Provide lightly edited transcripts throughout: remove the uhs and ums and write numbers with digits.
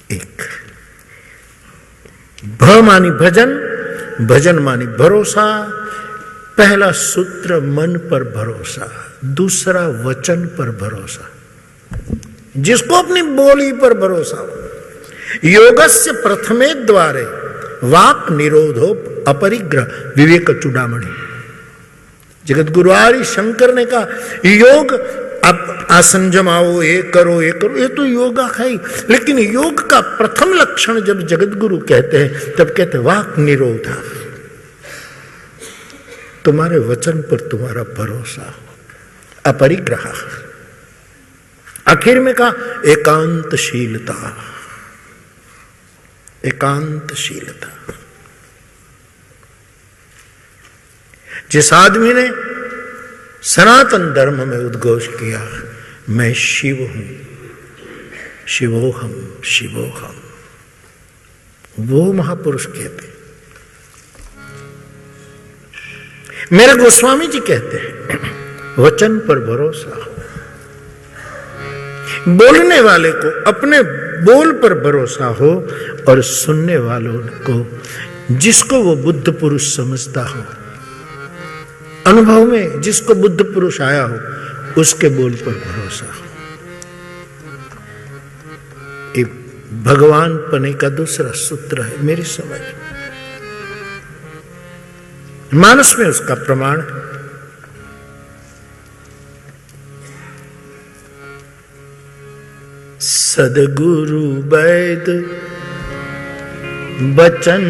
एक। भ मानी भजन, भजन मानी भरोसा। पहला सूत्र मन पर भरोसा, दूसरा वचन पर भरोसा, जिसको अपनी बोली पर भरोसा हो। योगस्य प्रथमे द्वारे वाक निरोधो अपरिग्रह विवेक चूड़ामणि। जगत गुरु आर्य शंकर ने कहा योग, आप आसन जमाओ, ये करो ये करो, ये तो योगा है। लेकिन योग का प्रथम लक्षण जब जगत गुरु कहते हैं तब कहते वाक निरोध, तुम्हारे वचन पर तुम्हारा भरोसा, अपरिग्रह। आखिर में कहा एकांतशीलता, एकांतशीलता। जिस आदमी ने सनातन धर्म में उद्घोष किया मैं शिव हूं, शिवोहम शिवोहम, वो महापुरुष कहते। मेरे गोस्वामी जी कहते हैं वचन पर भरोसा। बोलने वाले को अपने बोल पर भरोसा हो और सुनने वालों को जिसको वो बुद्ध पुरुष समझता हो, अनुभव में जिसको बुद्ध पुरुष आया हो उसके बोल पर भरोसा हो। ये भगवान पने का दूसरा सूत्र है मेरी समझ। मानस में उसका प्रमाण है। सदगुरु वैद बचन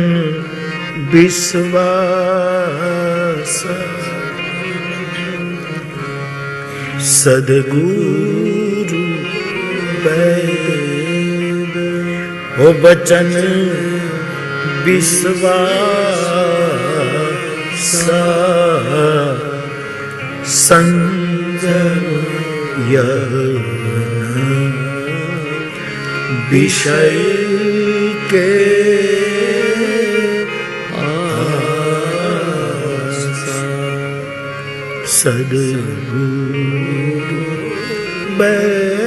विश्वास, सदगुरु वैद हो बचन विश्वास, संजम विषय के सद्गुरु वेद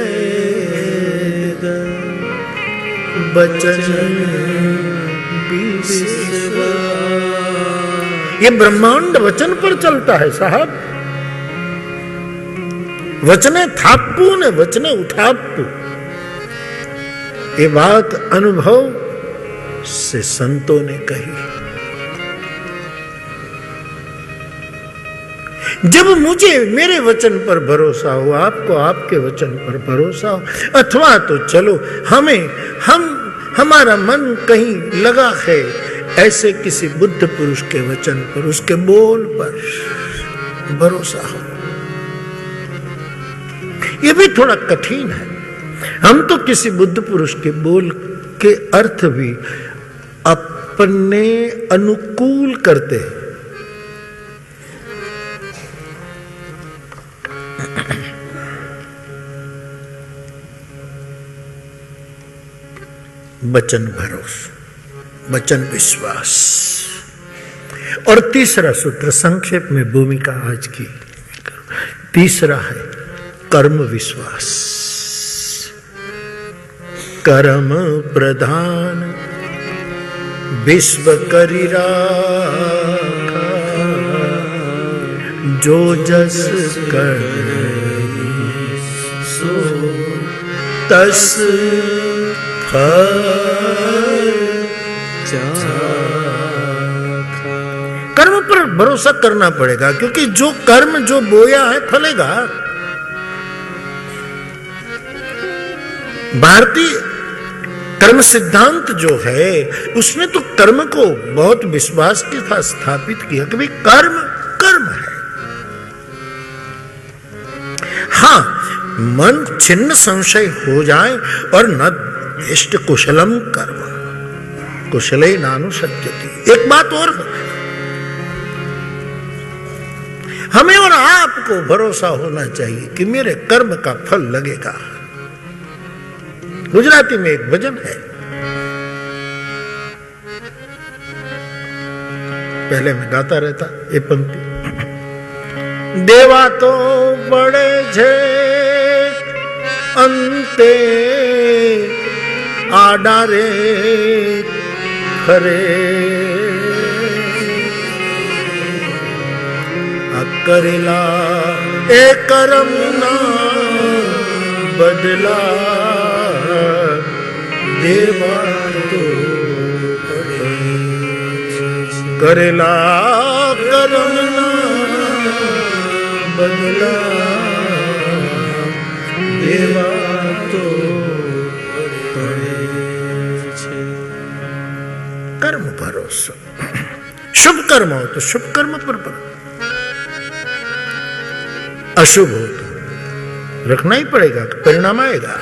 बचन ये ब्रह्मांड वचन पर चलता है साहब। वचने थाप्पू ने वचने उठाप्पू। ये बात अनुभव से संतों ने कही। जब मुझे मेरे वचन पर भरोसा हो, आपको आपके वचन पर भरोसा हो, अथवा तो चलो हमारा मन कहीं लगा है ऐसे किसी बुद्ध पुरुष के वचन पर, उसके बोल पर भरोसा हो। यह भी थोड़ा कठिन है। हम तो किसी बुद्ध पुरुष के बोल के अर्थ भी अपने अनुकूल करते हैं। वचन भरोसा, वचन विश्वास। और तीसरा सूत्र संक्षेप में भूमिका आज की, तीसरा है कर्म विश्वास। कर्म प्रधान विश्व करि राखा, जो जस करि सो तस कर्म पर भरोसा करना पड़ेगा, क्योंकि जो कर्म जो बोया है फलेगा। भारतीय कर्म सिद्धांत जो है उसने तो कर्म को बहुत विश्वास के साथ स्थापित किया कि भाई कर्म कर्म है। हाँ, मन छिन्न संशय हो जाए और न इष्ट कुशलम कर्म कुशले नानुसज्जति। एक बात और, हमें और आपको भरोसा होना चाहिए कि मेरे कर्म का फल लगेगा। गुजराती में एक भजन है, पहले मैं गाता रहता ये पंक्ति। देवा तो बड़े छे अंते आडा रे खरे करेला ए करम ना बदला देवा तो करेला करम ना बदला देवा तो कर्म भरोसा शुभ कर्म हो तो शुभ कर्म पर अशुभ हो तो रखना ही पड़ेगा, परिणाम आएगा।